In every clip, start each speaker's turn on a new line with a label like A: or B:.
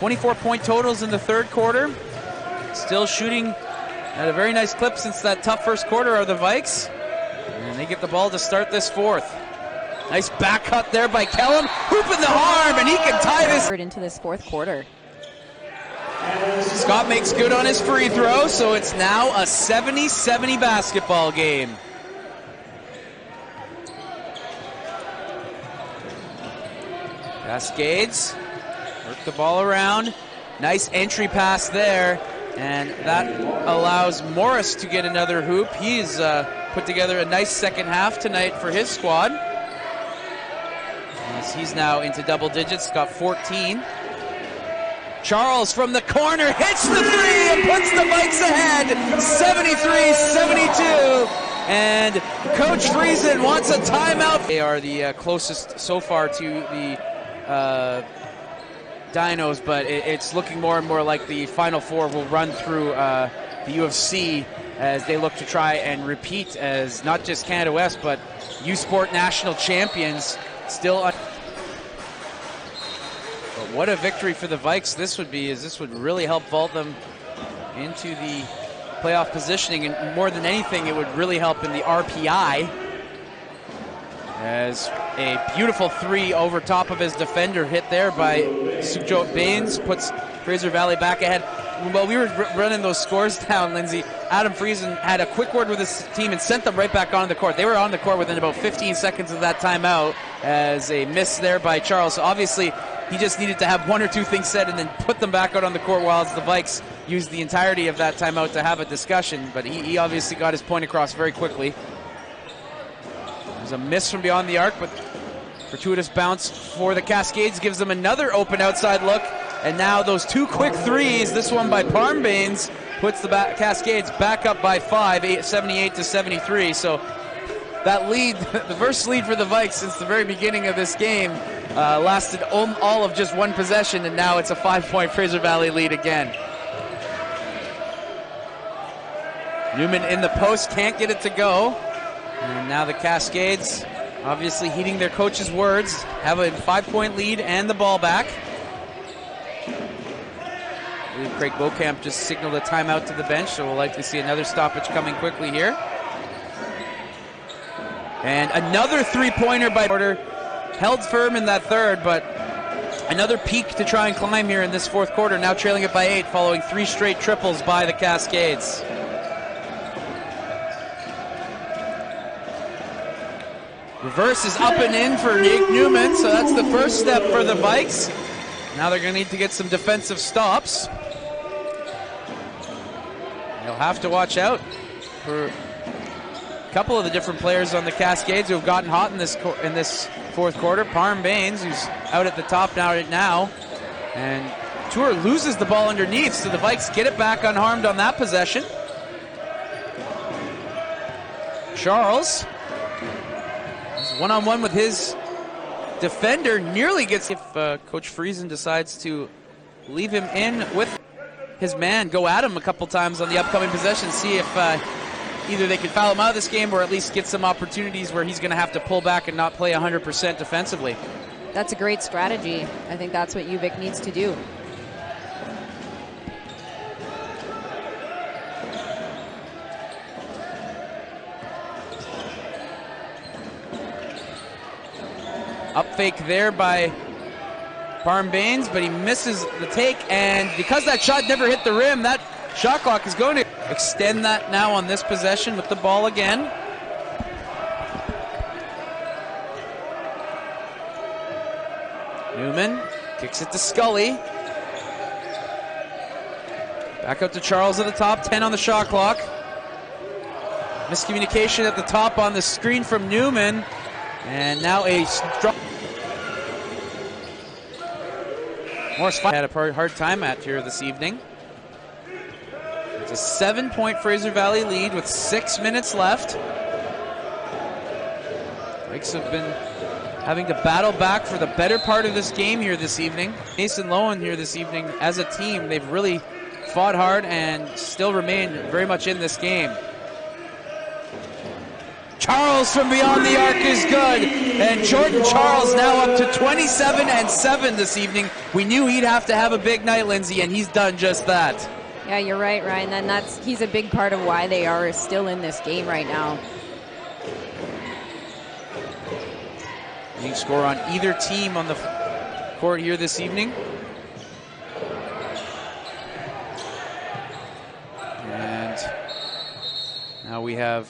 A: 24-point totals in the third quarter. Still shooting at a very nice clip since that tough first quarter are the Vikes. And they get the ball to start this fourth. Nice back cut there by Kellum. Hooping the arm, and he can tie this
B: into this fourth quarter.
A: Scott makes good on his free throw, so it's now a 70-70 basketball game. Cascades work the ball around. Nice entry pass there, and that allows Morris to get another hoop. He's put together a nice second half tonight for his squad. As he's now into double digits, got 14. Charles from the corner hits the three and puts the Vikes ahead, 73-72. And Coach Friesen wants a timeout. They are the closest so far to the Dinos, but it's looking more and more like the Final Four will run through the UFC as they look to try and repeat as not just Canada West, but U-Sport national champions still. But what a victory for the Vikes this would be, as this would really help vault them into the playoff positioning, and more than anything, it would really help in the RPI, as a beautiful three over top of his defender hit there by Sujot Baines puts Fraser Valley back ahead. While we were running those scores down, Lindsay, Adam Friesen had a quick word with his team and sent them right back on the court. They were on the court within about 15 seconds of that timeout, as a miss there by Charles. So obviously, he just needed to have one or two things said and then put them back out on the court, whilst the Vikes used the entirety of that timeout to have a discussion. But he obviously got his point across very quickly. There's a miss from beyond the arc, but fortuitous bounce for the Cascades gives them another open outside look. And now those two quick threes, this one by Parm Baines, puts the Cascades back up by 5, 78-73. So that lead, the first lead for the Vikes since the very beginning of this game, lasted all of just one possession, and now it's a 5-point Fraser Valley lead again. Newman in the post, can't get it to go. And now the Cascades, obviously heeding their coach's words, have a 5-point lead and the ball back. I believe Craig Beaucamp just signaled a timeout to the bench, so we'll likely see another stoppage coming quickly here. And another three-pointer by Porter. Held firm in that third, but another peak to try and climb here in this fourth quarter, now trailing it by 8 following 3 straight triples by the Cascades. Reverse is up and in for Nick Newman, so that's the first step for the Vikes. Now they're going to need to get some defensive stops. They'll have to watch out for a couple of the different players on the Cascades who have gotten hot in this fourth quarter. Parm Baines, who's out at the top now, and Tour loses the ball underneath, so the Vikes get it back unharmed on that possession. Charles is one-on-one with his defender, nearly gets, if Coach Friesen decides to leave him in with his man, go at him a couple times on the upcoming possession, see if either they can foul him out of this game or at least get some opportunities where he's going to have to pull back and not play 100% defensively.
B: That's a great strategy. I think that's what UVic needs to do.
A: Up fake there by Parm Baines, but he misses the take, and because that shot never hit the rim, that shot clock is going to extend that now on this possession with the ball again. Newman kicks it to Scully. Back out to Charles at the top, 10 on the shot clock. Miscommunication at the top on the screen from Newman. And now a strong. Morris had a hard time at here this evening. It's a 7-point Fraser Valley lead with 6 minutes left. Vikes have been having to battle back for the better part of this game here this evening. Mason Lowen here this evening as a team, they've really fought hard and still remain very much in this game. Charles from beyond the arc is good. And Jordan Charles now up to 27-7 this evening. We knew he'd have to have a big night, Lindsay, and he's done just that.
B: Yeah, you're right, Ryan. And he's a big part of why they are still in this game right now.
A: Leading score on either team on the court here this evening. And now we have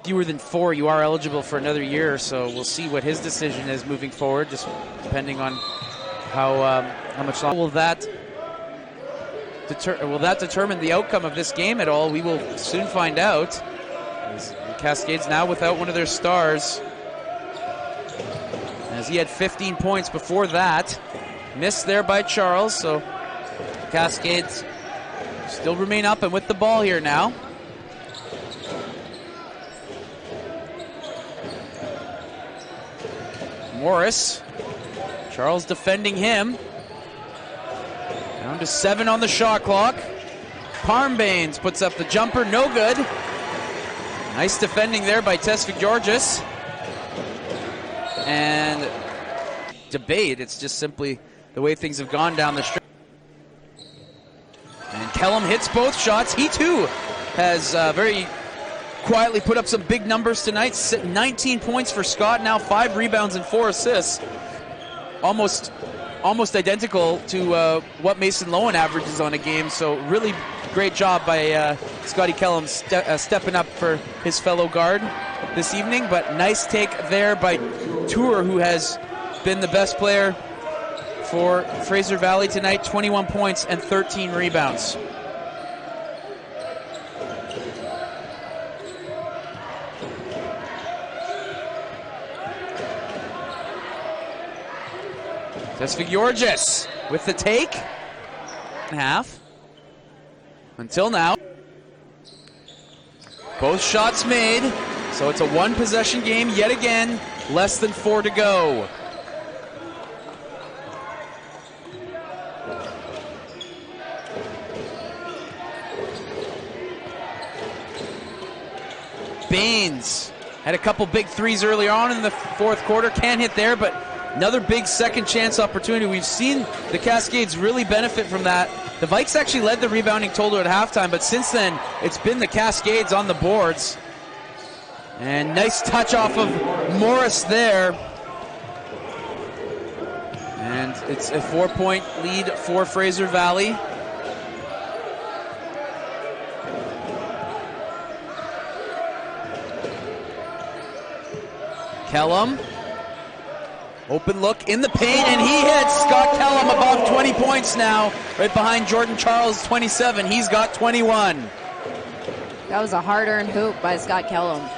A: fewer than 4. You are eligible for another year, so we'll see what his decision is moving forward, just depending on how much longer will that determine the outcome of this game at all. We will soon find out. As the Cascades now without one of their stars, as he had 15 points before that. Missed there by Charles, so Cascades still remain up and with the ball here now. Morris, Charles defending him. Down to 7 on the shot clock. Parmbanes puts up the jumper, no good. Nice defending there by Tesfik-Georgis. And debate, it's just simply the way things have gone down the stretch. And Kellum hits both shots. He too has very quietly put up some big numbers tonight. 19 points for Scott, now 5 rebounds and 4 assists. Almost identical to what Mason Lowen averages on a game. So really great job by Scotty Kellum stepping up for his fellow guard this evening. But nice take there by Tour, who has been the best player for Fraser Valley tonight. 21 points and 13 rebounds. Tesfik-Georgis with the take. Half. Until now. Both shots made. So it's a 1-possession game yet again. Less than 4 to go. Baines had a couple big threes early on in the fourth quarter. Can't hit there, but another big second chance opportunity. We've seen the Cascades really benefit from that. The Vikes actually led the rebounding total at halftime, but since then, it's been the Cascades on the boards. And nice touch off of Morris there. And it's a 4-point lead for Fraser Valley. Kellum. Open look in the paint, and he hits. Scott Kellum above 20 points now, right behind Jordan Charles, 27. He's got 21.
B: That was a hard-earned hoop by Scott Kellum.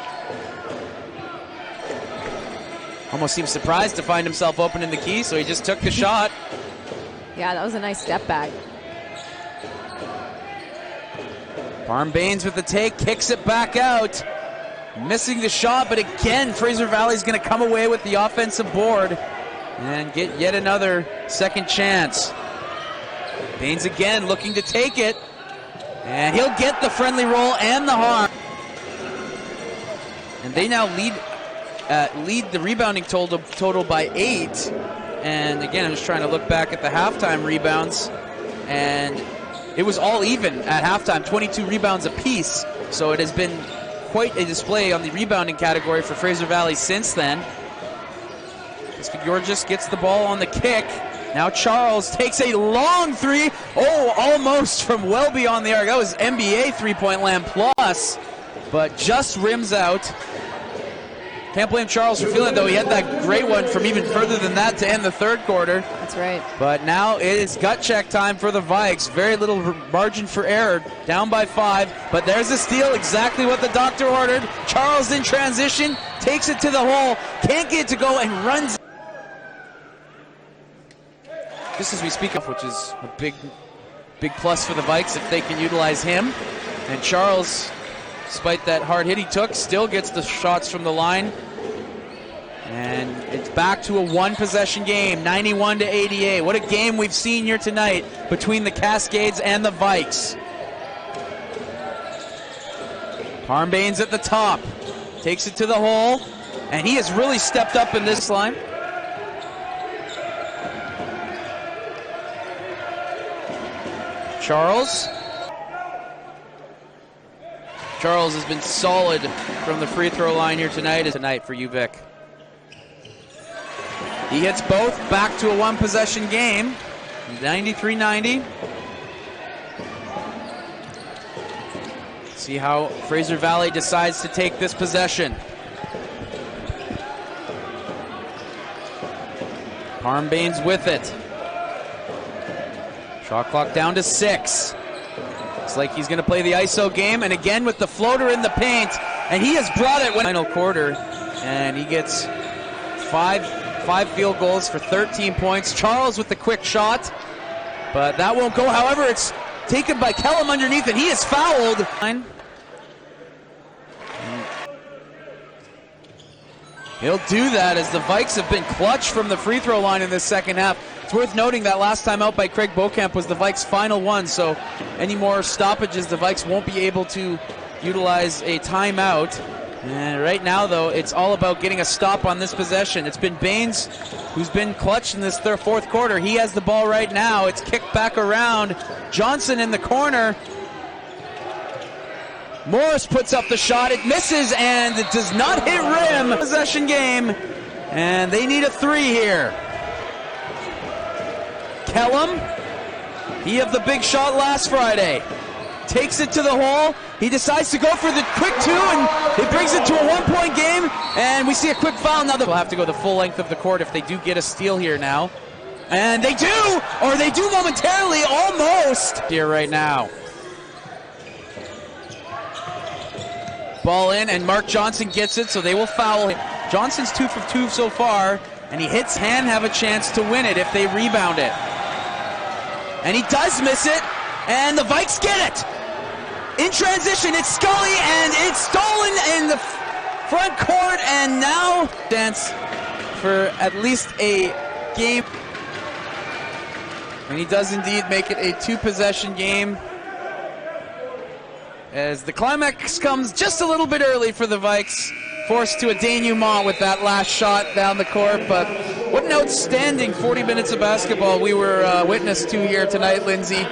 A: Almost seems surprised to find himself open in the key, so he just took the shot.
B: Yeah, that was a nice step back.
A: Parmbanes with the take, kicks it back out. Missing the shot, but again, Fraser Valley's going to come away with the offensive board and get yet another second chance. Baines again looking to take it, and he'll get the friendly roll and the harm. And they now lead the rebounding total by 8. And again, I'm just trying to look back at the halftime rebounds, and it was all even at halftime, 22 rebounds apiece. So it has been quite a display on the rebounding category for Fraser Valley since then. Tesfik-Georgis gets the ball on the kick. Now Charles takes a long three. Oh, almost from well beyond the arc. That was NBA three-point land plus, but just rims out. Can't blame Charles for feeling it, though. He had that great one from even further than that to end the third quarter.
B: That's right.
A: But now it is gut check time for the Vikes. Very little margin for error. Down by 5. But there's a steal. Exactly what the doctor ordered. Charles in transition. Takes it to the hole. Can't get it to go and runs. Just as we speak of, which is a big plus for the Vikes if they can utilize him. And Charles, despite that hard hit he took, still gets the shots from the line. And it's back to a 1-possession game, 91-88. What a game we've seen here tonight between the Cascades and the Vikes. Parmbanes at the top. takes it to the hole, and he has really stepped up in this line. Charles has been solid from the free throw line here tonight for UVic. He hits both, back to a one-possession game, 93-90. See how Fraser Valley decides to take this possession. Parm Baines with it. Shot clock down to 6. Looks like he's going to play the ISO game, and again with the floater in the paint, and he has brought it final quarter, and he gets five field goals for 13 points. Charles with the quick shot, but that won't go. However, it's taken by Kellum underneath, and he is fouled. He'll do that as the Vikes have been clutch from the free throw line in this second half. It's worth noting that last time out by Craig Beaucamp was the Vikes' final one, so any more stoppages, the Vikes won't be able to utilize a timeout. And right now, though, it's all about getting a stop on this possession. It's been Baines who's been clutch in this fourth quarter. He has the ball right now. It's kicked back around. Johnson in the corner. Morris puts up the shot. It misses, and it does not hit rim. Possession game, and they need a 3 here. Kellum, he had the big shot last Friday. Takes it to the hole. He decides to go for the quick 2, and it brings it to a 1-point game, and we see a quick foul. Now they'll have to go the full length of the court if they do get a steal here now. And they do, or they do momentarily, almost. Here right now. Ball in, and Mark Johnson gets it, so they will foul him. Johnson's 2 for 2 so far, and he can have a chance to win it if they rebound it. And he does miss it, and the Vikes get it. In transition, it's Scully, and it's stolen in the front court, and now dance for at least a game. And he does indeed make it a 2-possession game, as the climax comes just a little bit early for the Vikes, forced to a denouement with that last shot down the court. But what an outstanding 40 minutes of basketball we were witness to here tonight, Lindsay.